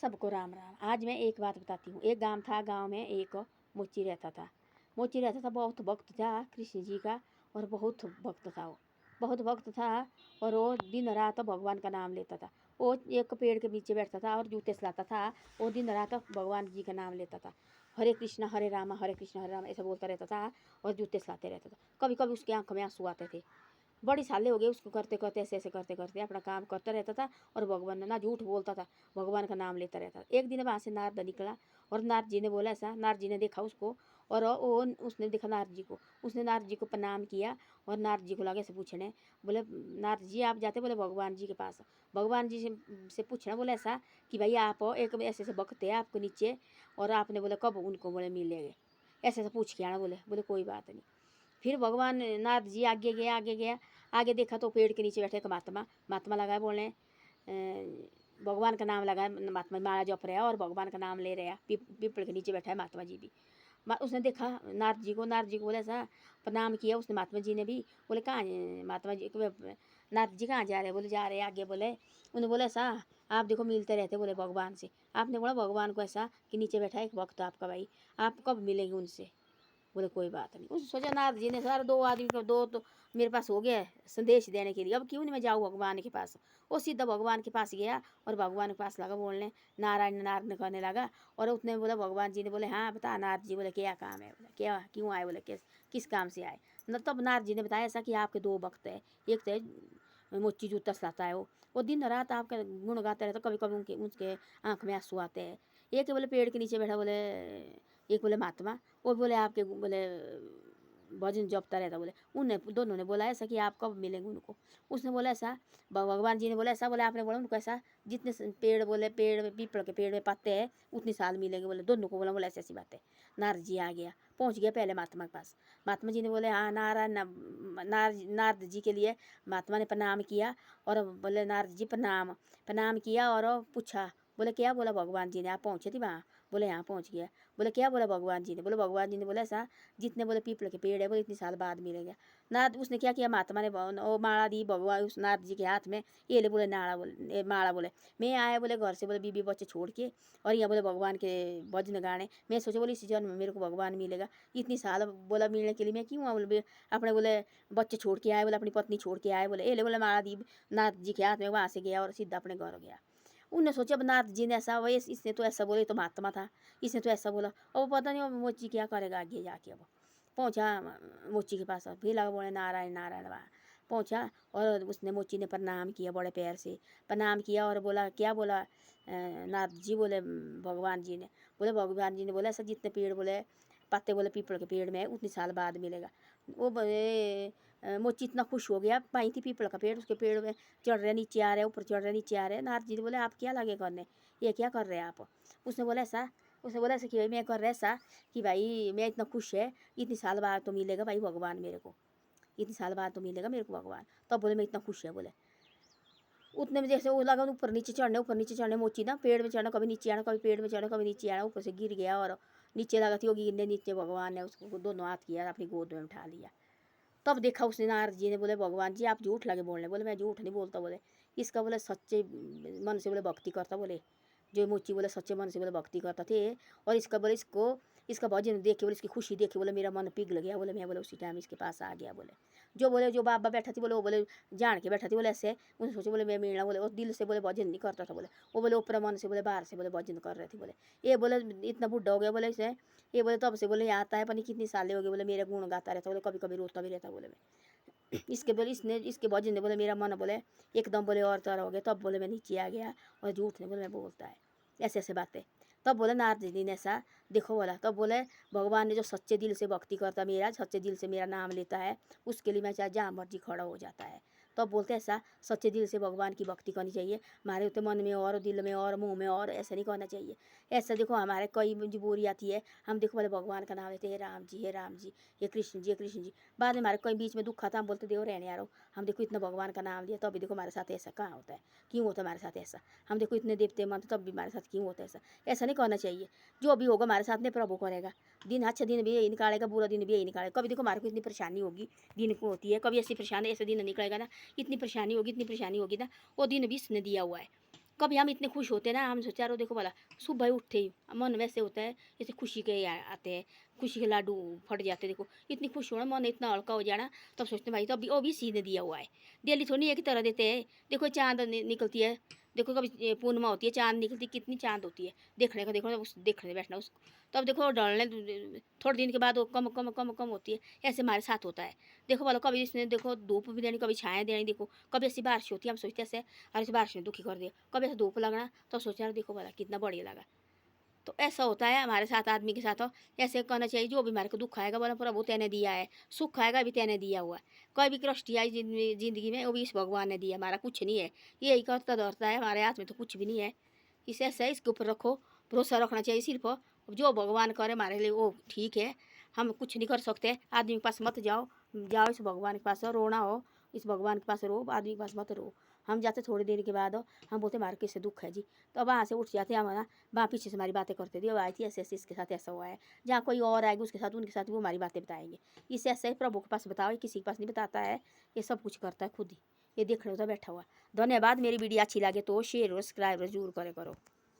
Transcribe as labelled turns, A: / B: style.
A: सबको राम राम। आज मैं एक बात बताती हूँ। एक गांव था, गांव में एक मोची रहता था। मोची रहता था, बहुत भक्त था कृष्ण जी का, और बहुत भक्त था वो, बहुत भक्त था। और वो दिन रात भगवान का नाम लेता था। वो एक पेड़ के नीचे बैठता था और जूते सलाता था। वो दिन रात भगवान जी का नाम लेता था। हरे कृष्णा हरे राम ऐसा बोलता रहता था और जूते सलाते रहता था। कभी कभी उसकी आंखों में आंसू आते थे। बड़ी साले हो गए उसको करते करते, ऐसे ऐसे करते करते अपना काम करता रहता था। और भगवान ना झूठ बोलता था, भगवान का नाम लेता रहता था। एक दिन वहाँ से नारद निकला और नारद जी ने बोला ऐसा, नारद जी ने देखा उसको, और वो उसने देखा नारद जी को, उसने नारद जी को प्रणाम किया। और नारद जी को लगे से पूछने, बोले नारद जी आप जाते, बोले भगवान जी के पास, भगवान जी से पूछना, बोले ऐसा कि भाई आप एक ऐसे ऐसे वक्त है आपको नीचे, और आपने बोले कब उनको बोले मिलेंगे, ऐसे ऐसे पूछ के आना। बोले कोई बात नहीं। फिर भगवान नारद जी आगे गया। आगे देखा तो पेड़ के नीचे बैठे एक महात्मा लगा है बोलने, भगवान का नाम लगा है, महात्मा माला जप रहा है और भगवान का नाम ले रहा है। पीपल के नीचे बैठा है महात्मा जी भी। उसने देखा नारद जी को बोले ऐसा प्रणाम किया उसने। महात्मा जी ने भी बोले कहाँ महात्मा जी, नारद जी कहाँ जा रहे, बोले जा रहे आगे। बोले उन्होंने बोला ऐसा आप देखो मिलते रहते बोले भगवान से। आपने बोला भगवान को ऐसा कि नीचे बैठा है एक भक्त आपका भाई, आप कब मिलेंगे उनसे। बोले कोई बात नहीं। उस सोचा नारद जी ने, सारे दो आदमी को, दो तो मेरे पास हो गया संदेश देने के लिए, अब क्यों नहीं मैं जाऊँ भगवान के पास। वो सीधा भगवान के पास गया और भगवान के पास लगा बोलने, नारायण नारायण करने लगा। और उसने बोला, भगवान जी ने बोले हाँ बता नारद जी। बोले क्या काम है, बोले क्या क्यों आए, बोले किस काम से आए। न तब नारद जी ने बताया ऐसा कि आपके दो भक्त है, एक तो मोची जूता सलाता है, वो दिन रात आपका गुण गाते रहते, कभी कभी उनके उसके आँख में आंसू आते हैं। एक बोले पेड़ के नीचे बैठा, बोले एक बोले महात्मा, वो बोले आपके बोले भजन जपता रहता। बोले उन्हें दोनों ने बोला ऐसा कि आप कब मिलेंगे उनको। उसने बोला ऐसा, भगवान जी ने बोला ऐसा, बोले आपने बोला उनको ऐसा जितने पेड़ बोले पेड़ पीपल के पेड़ में पत्ते हैं उतनी साल मिलेंगे। बोले दोनों को बोला ऐसी ऐसी बात है। नारद जी आ गया, पहुँच गया पहले महात्मा के पास। महात्मा जी ने बोले हाँ नारद जी के लिए महात्मा ने प्रणाम किया। और बोले नारद जी प्रणाम किया और पूछा, बोले क्या बोला भगवान जी ने, आप पहुँचे थे वहाँ। बोले यहाँ पहुँच गया। बोले क्या बोला भगवान जी ने। बोले भगवान जी ने बोला ऐसा जितने बोले पीपल के पेड़ है बोले इतनी साल बाद मिलेगा। नारद उसने क्या किया, महात्मा ने वो माला दी भगवान उस नारद जी के हाथ में। ये ले बोले माला। बोले मैं आया बोले घर से बोले बीबी बच्चे छोड़ के, और यहाँ बोले भगवान के भजन गाने। मैं सोचा बोले इसी जन्म में मेरे को भगवान मिलेगा, इतनी साल बोला मिलने के लिए मैं क्यों बोले अपने बोले बच्चे छोड़ के आए, बोले अपनी पत्नी छोड़ के आए। बोले ये ले बोले माला दी नारद जी के हाथ में, वहाँ से गया और सीधा अपने घर गया। उन्होंने सोचा अब नारद जी ने ऐसा, वही इसने तो ऐसा बोले, तो महात्मा था, इसने तो ऐसा बोला। अब पता नहीं मोची क्या करेगा आगे जाके। अब पहुँचा मोची के पास, फिर लगा बोले नारायण नारायण वहाँ पहुँचा। और उसने मोची ने प्रणाम किया, बड़े प्यार से प्रणाम किया। और बोला क्या बोला नारद जी। बोले भगवान जी ने बोला ऐसा जितने पेड़ बोले पत्ते बोले पीपल के पेड़ में उतनी साल बाद मिलेगा। वो मोची इतना खुश हो गया, पाई थी पीपल का पेड़, उसके पेड़ में चढ़ रहे नीचे आ रहे, ऊपर चढ़ रहे नीचे आ रहे। नारद जी ने बोले आप क्या लगे करने, ये क्या कर रहे हैं आप। उसने बोला ऐसा कि भाई मैं कर रहा ऐसा कि भाई मैं इतना खुश है, इतनी साल बाद तो मिलेगा भाई भगवान मेरे को, इतनी साल बाद तो मिलेगा मेरे को भगवान। तब बोले मैं इतना खुश है। बोले उतने में जैसे वो लगा ऊपर नीचे चढ़ने मोची ना पेड़ में चढ़ना, कभी नीचे आना, कभी पेड़ में चढ़ना, कभी नीचे आना, ऊपर से गिर गया और नीचे लगा थी वो गिरने। नीचे भगवान ने उसको दोनों हाथ किया, अपनी गोद में उठा लिया। तब देखा उसने नारद जी ने, बोले भगवान जी आप झूठ लगे बोलने। बोले मैं झूठ नहीं बोलता। बोले इसका बोले सच्चे मन से बोले भक्ति करता। बोले जो मोची बोले सच्चे मन से बोले भक्ति करता थे। और इसका बोले इसका भजन देख के बोले इसकी खुशी देख के बोले मेरा मन पिघल गया। बोले मैं बोले उसी टाइम इसके पास आ गया। बोले जो बाबा बैठा थी बोले वो बोले जान के बैठा थी। बोले ऐसे उन्हें सोचे बोले मैं मिलना। बोले वो दिल से बोले भजन नहीं करता था। बोले ऊपर मन से बोले बाहर से बोले भजन कर रहे थे। बोले ये बोले इतना बुढ़ा हो गया। बोले इसे ये बोले तब से बोले यहाँ आता है पता नहीं कितनी सालें हो गई। बोले मेरा गुण गाता रहता। बोले कभी कभी रोता भी रहता। बोले मैं इसके भजन ने बोले मेरा मन बोले एकदम बोले और तरह हो गया। तब बोले मैं नीचे आ गया और झूठ नहीं बोले मैं बोलता है ऐसे ऐसे बातें। तब बोले नारद जी ने ऐसा देखो बोला। तब बोले भगवान ने जो सच्चे दिल से भक्ति करता, मेरा सच्चे दिल से मेरा नाम लेता है, उसके लिए मैं चाहे जहाँ मर्जी खड़ा हो जाता है। तब बोलते ऐसा सच्चे दिल से भगवान की भक्ति करनी चाहिए। हमारे होते मन में और दिल में और मुंह में और ऐसा नहीं करना चाहिए। ऐसा देखो हमारे कई मजबूरी आती है, हम देखो बोले भगवान का नाम लेते हे राम जी हे कृष्ण जी। बाद में हमारे कहीं बीच में दुख आता हम बोलते देखो रहने यारो, हम देखो इतना भगवान का नाम लिया तब भी देखो हमारे साथ ऐसा कहाँ होता है, क्यों होता है हमारे साथ ऐसा। हम देखो इतने देवते मानते तब भी हमारे साथ क्यों होता है ऐसा। ऐसा नहीं करना चाहिए। जो भी होगा हमारे साथ में प्रभु करेगा। दिन अच्छा दिन भी यही निकालेगा, बुरा दिन भी यही निकालेगा। कभी देखो हमारे को इतनी परेशानी होगी, दिन को होती है, कभी ऐसी परेशानी ऐसे दिन निकलेगा ना, इतनी परेशानी होगी ना, वो दिन भी इसने दिया हुआ है। कभी हम इतने खुश होते हैं ना, हम सोचा रो देखो भला सुबह ही उठते ही मन वैसे होता है जैसे खुशी के आते हैं, खुशी के लाडू फट जाते हैं। देखो इतनी खुश होना, मन इतना हल्का हो जाना, तब सोचते हैं भाई तो अभी वो भी सीधे दिया हुआ है, डेली थोड़ी एक ही तरह देते हैं। देखो चाँद निकलती है, देखो कभी पूर्णिमा होती है, चाँद निकलती है, कितनी चाँद होती है, देखने का देखो ना, उस देखने बैठना उसको, तब देखो ढलने थोड़े दिन के बाद वो कम कम कम कम होती है। ऐसे हमारे साथ होता है। देखो बोलो कभी इसने देखो धूप भी देनी, कभी छाया देनी, देखो कभी ऐसी बारिश होती है, हम सोचते ऐसे अरे इस बारिश ने दुखी कर दिया, कभी ऐसे धूप लगना तो सोचना यार देखो भला कितना बढ़िया लगा। तो ऐसा होता है हमारे साथ, आदमी के साथ हो। ऐसे कहना चाहिए जो भी हमारे को दुख आएगा बोला प्रभु तेने दिया है, सुख आएगा भी तेने दिया हुआ है। कोई भी कष्ट आई जिंदगी में वो भी इस भगवान ने दिया, हमारा कुछ नहीं है। यही करता धरता है, हमारे हाथ में तो कुछ भी नहीं है। इसे ऐसा है, इसके ऊपर रखो, भरोसा रखना चाहिए सिर्फ। जो भगवान करे हमारे लिए वो ठीक है, हम कुछ नहीं कर सकते। आदमी के पास मत जाओ, जाओ इस भगवान के पास, रोना हो इस भगवान के पास रो, आदमी के पास मत रो। हम जाते थोड़ी देर के बाद हम बोलते हमारे किससे दुख है जी, तो वहाँ से उठ जाते हम ना, वहाँ पीछे से हमारी बातें करते थे, आई थी ऐसे ऐसे इसके साथ ऐसा हुआ है। जहाँ कोई और आएगा उसके साथ, उनके साथ वो हमारी बातें बताएंगे। इससे ऐसे प्रभु के पास बताओ, किसी के पास नहीं बताता है, ये सब कुछ करता है खुद ही, ये देख रहे हो तो बैठा हुआ। धन्यवाद। मेरी वीडियो अच्छी लगे तो शेयर और सब्सक्राइब जरूर करे करो।